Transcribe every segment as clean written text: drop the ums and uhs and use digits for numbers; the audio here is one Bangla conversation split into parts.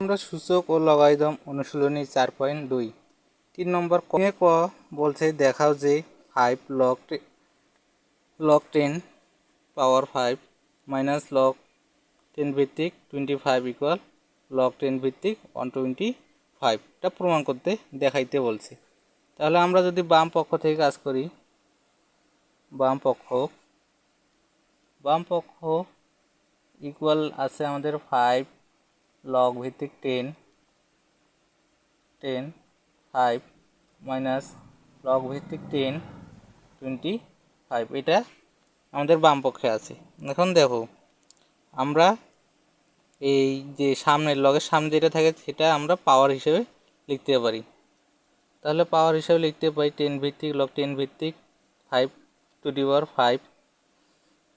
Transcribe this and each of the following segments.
আমরা সূচক ও লগারিদম অনুশীলনী 4.2 3 নম্বর ক বলছে দেখাও যে 5 log 10 পাওয়ার 5 মাইনাস log 10 ভিত্তিক 25 ইকুয়াল log 10 ভিত্তিক 125 এটা প্রমাণ করতে দেখাইতে বলছে। তাহলে আমরা যদি বাম পক্ষ থেকে কাজ করি, বাম পক্ষ ইকুয়াল আছে আমাদের 5 log ভিত্তিক 10 5 মাইনাস লগ ভিত্তিক 10 25 এটা আমাদের বাম পক্ষে আছে। এখন দেখো আমরা এই যে সামনের লগের সামনে যেটা থাকে সেটা আমরা পাওয়ার হিসেবে লিখতে পারি। তাহলে পাওয়ার হিসেবে লিখতে পারি 10 ভিত্তিক লগ 10 ভিত্তিক 5 to the power 5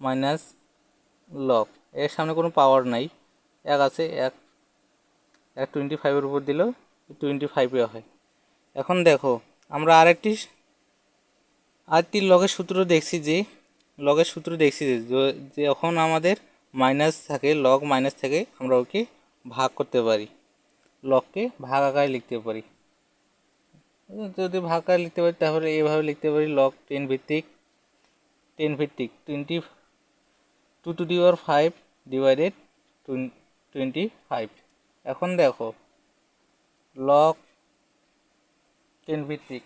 minus log এর সামনে কোনো পাওয়ার নাই, এক আছে, এক 25-এর উপর দিলেও 25 হয়। এখন দেখো আমরা আরেকটি লগের সূত্র দেখছি যে যখন আমাদের মাইনাস থাকে, লগ মাইনাস থাকে, আমরা ওকে ভাগ করতে পারি, লগকে ভাগ আকারে লিখতে পারি। যদি ভাগ আকারে লিখতে পারি তাহলে এভাবে লিখতে পারি লগ 10 ভিত্তিক 22 টু দি পাওয়ার 5 ডিভাইডেড 25। এখন দেখো লগ 10 ভিত্তিক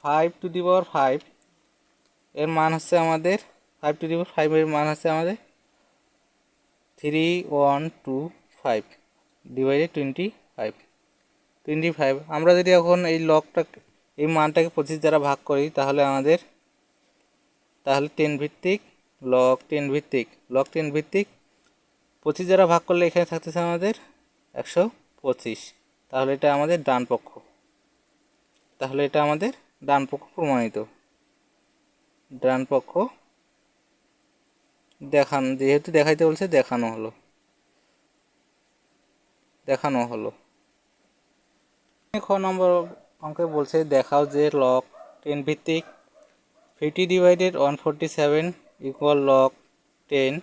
5 টু দি পাওয়ার 5 এর মান হচ্ছে আমাদের 5 টু দি পাওয়ার 5 এর মান হচ্ছে আমাদের 3125 ডিভাইডেড 25। আমরা যদি এখন এই মানটাকে 25 দ্বারা ভাগ করি তাহলে 10 ভিত্তিক লগ 10 ভিত্তিক 25 দ্বারা ভাগ করলে এখানে থাকতেছে আমাদের 125। তাহলে এটা আমাদের ডান পক্ষ, প্রমাণিত। ডান পক্ষ যেহেতু দেখাইতে বলছে দেখানো হলো। খ নম্বর অঙ্কে বলছে দেখাও যে লগ 10 ভিত্তিক 50 ডিভাইডেড 147 ইকুয়াল লগ 10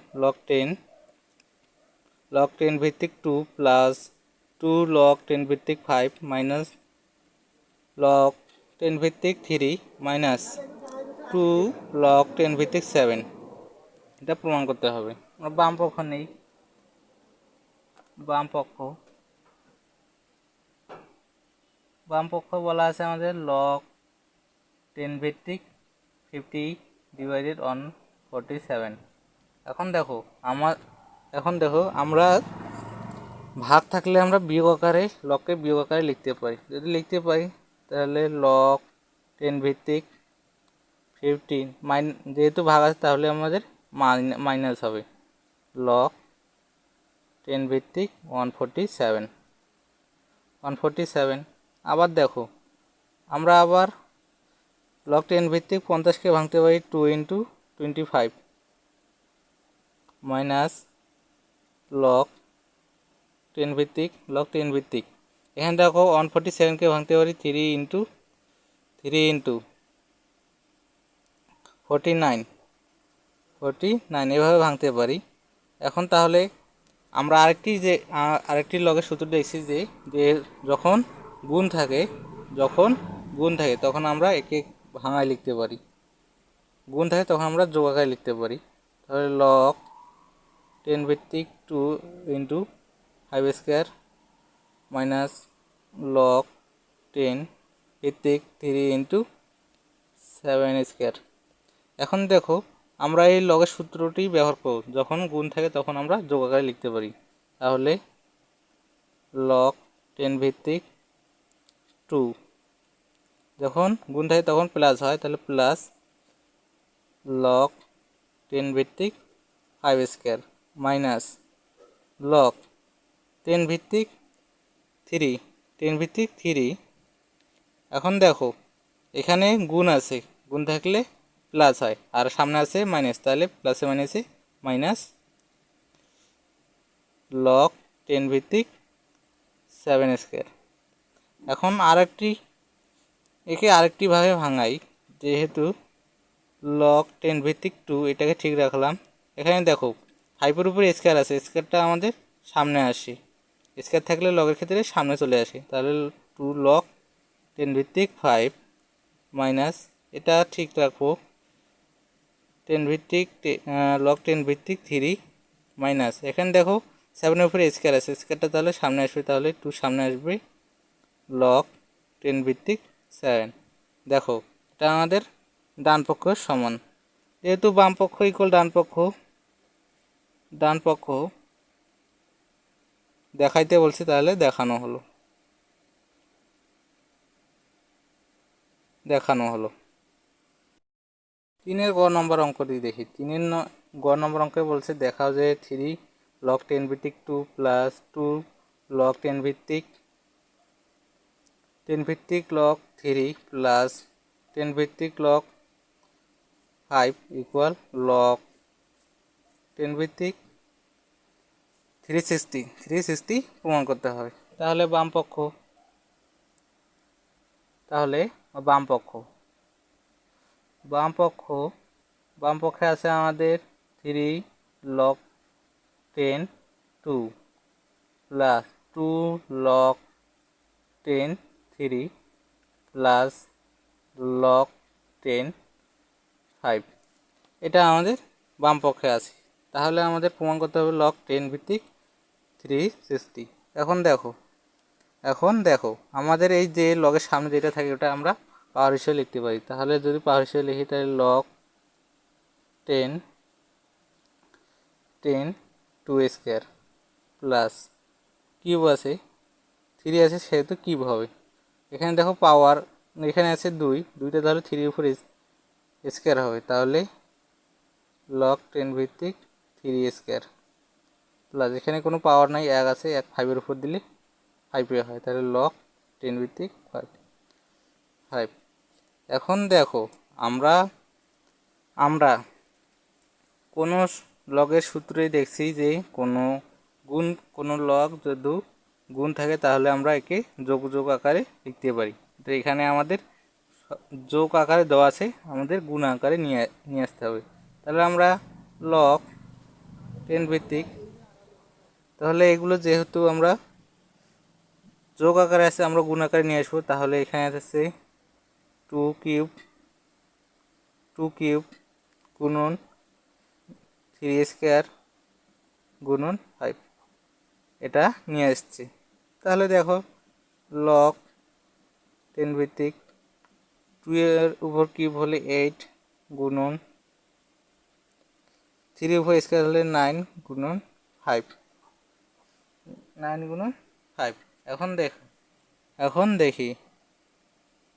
ভিত্তিক 2 প্লাস 2 log 10 ভিত্তিক 5 মাইনাস log 10 ভিত্তিক 3 মাইনাস 2 log 10 ভিত্তিক 7। এটা প্রমাণ করতে হবে। আমরা বাম পক্ষ নেই, বাম পক্ষ বলা আছে আমাদের log 10 ভিত্তিক 50 ডিভাইডেড 147। এখন দেখো আমরা ভাগ থাকলে আমরা লগকে বিয়োগ আকারে লিখতে পারি। যদি লিখতে পারি তাহলে log 10 ভিত্তিক 15 যেহেতু ভাগ আছে তাহলে আমাদের মাইনাস হবে log 10 ভিত্তিক 147। আবার দেখো আমরা আবার log 10 ভিত্তিক 50কে ভাঙতে পারি 2 ইন্টু 25 মাইনাস log 10 ভিত্তিক এখানে দেখো 147কে ভাঙতে পারি 3 ইন্টু 49 এভাবে ভাঙতে পারি। এখন তাহলে আমরা আরেকটি লগের সূত্র দেখছি যে যখন গুণ থাকে তখন আমরা একে ভাঙায় লিখতে পারি, গুণ থাকে তখন আমরা যোগ আকারে লিখতে পারি। তাহলে log 10 ভিত্তিক 2 ইন্টু 5 স্কোয়ার মাইনাস log 10 ভিত্তিক 3 ইন্টু 7 স্কোয়ার। এখন দেখো আমরা এই লগের সূত্রটি ব্যবহার করব, যখন গুণ থাকে তখন আমরা যোগ আকারে লিখতে পারি। তাহলে log 10 ভিত্তিক 2 যখন গুণ থাকে তখন প্লাস হয়, তাহলে প্লাস log 10 ভিত্তিক 5 স্কোয়ার মাইনাস log 10 ভিত্তিক 3। এখন দেখো এখানে গুণ আছে, গুণ থাকলে প্লাস হয়, আর সামনে আছে মাইনাস, তাহলে প্লাসে মাইনাসে মাইনাস log 10 ভিত্তিক 7 স্কোয়ার। এখন আরেকটি ভাবে ভাঙাই, যেহেতু log 10 ভিত্তিক 2 এটাকে ঠিক রাখলাম। এখানে দেখো 5 এর উপরে স্কয়ার আছে, স্কয়ারটা আমাদের সামনে আসে, স্কয়ার থাকলে লগের ক্ষেত্রে সামনে চলে আসে। তাহলে 2 লগ 10 ভিত্তিক 5 মাইনাস, এটা ঠিক রাখবো, 10 ভিত্তিক লগ 10 ভিত্তিক 3 মাইনাস, এখানে দেখো 7 এর উপরে স্কয়ার আছে, স্কয়ারটা তাহলে সামনে আসবে, তাহলে 2 সামনে আসবে, লগ 10 ভিত্তিক 7। দেখো এটা আমাদের ডান পক্ষ সমান, যেহেতু বাম পক্ষ ইকুয়াল ডান পক্ষ দেখাইতে বলছি, তাহলে দেখানো হলো। তিনের গ নম্বর অঙ্কটি দেখি। গ নম্বর অঙ্কে বলছে দেখাও যে 3 লগ 10 ভিত্তিক 2 প্লাস 2 লগ 10 ভিত্তিক লগ 3 প্লাস 10 ভিত্তিক লগ 5 ইকুয়াল লগ 10 ভিত্তিক 360 প্রমাণ করতে হবে। তাহলে বাম পক্ষে আছে আমাদের 3 log 10 2 plus 2 log 10 3 plus log 10 5, এটা আমাদের বাম পক্ষে আছে। তাহলে আমাদের প্রমাণ করতে হবে লগ 10 ভিত্তিক 360। এখন দেখো আমাদের এই যে লগের সামনে যেটা থাকে ওটা আমরা পাওয়ার হিসেবে লিখতে পারি। তাহলে যদি পাওয়ার হিসেবে লিখি তাহলে লগ 10 2 স্কয়ার প্লাস কিউব আছে 3 আছে, সেহেতু কিউব হবে। এখানে দেখো পাওয়ার, এখানে আছে 2টা, তাহলে 3 উপরে স্কয়ার হবে, তাহলে লগ 10 ভিত্তিক 3 স্কয়ার প্লাস, এখানে কোনো পাওয়ার নাই, 1 আছে, 1 5-এর উপর দিলে 5 হয়, তাহলে লগ 10 ভিত্তিক 5। এখন দেখো আমরা কোনো লগের সূত্রেই দেখছি যে কোনো লগ যদি গুণ থাকে তাহলে আমরা একে যোগ আকারে লিখতে পারি। তো এখানে আমাদের যোগ আকারে দেওয়া আছে, আমাদের গুণ আকারে নিয়ে আসতে হবে। তাহলে আমরা লগ 10 ভিত্তিক, তাহলে এগুলো যেহেতু আমরা যোগ আকারে আছে আমরা গুণ আকারে নিয়ে আসবো। তাহলে এখানে আছে 2 কিউব গুণন 3 স্কয়ার গুণন 5, এটা নিয়ে আসছি। তাহলে দেখো লগ 10 ভিত্তিক 2 এর উপর কিউব হলে 8 গুণন 3 উপর স্কয়ার হলে 9 গুণন 5, 9 গুণন 5। এখন দেখি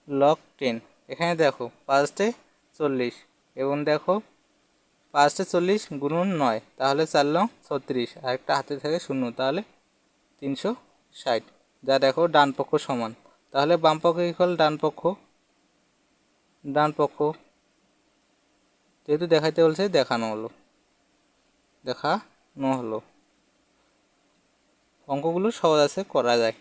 লগ 10, এখানে দেখো 5 40 এবং দেখো 5 40 গুণন 9, তাহলে 4 লং 36, আর একটা হাতে থাকে 0, তাহলে 360, যা দেখো ডান পক্ষ সমান। তাহলে বাম পক্ষ ইকুয়াল ডান পক্ষ যেহেতু দেখাইতে বলছে দেখানো হলো। অঙ্কগুলো সহজ আছে, করা যায়।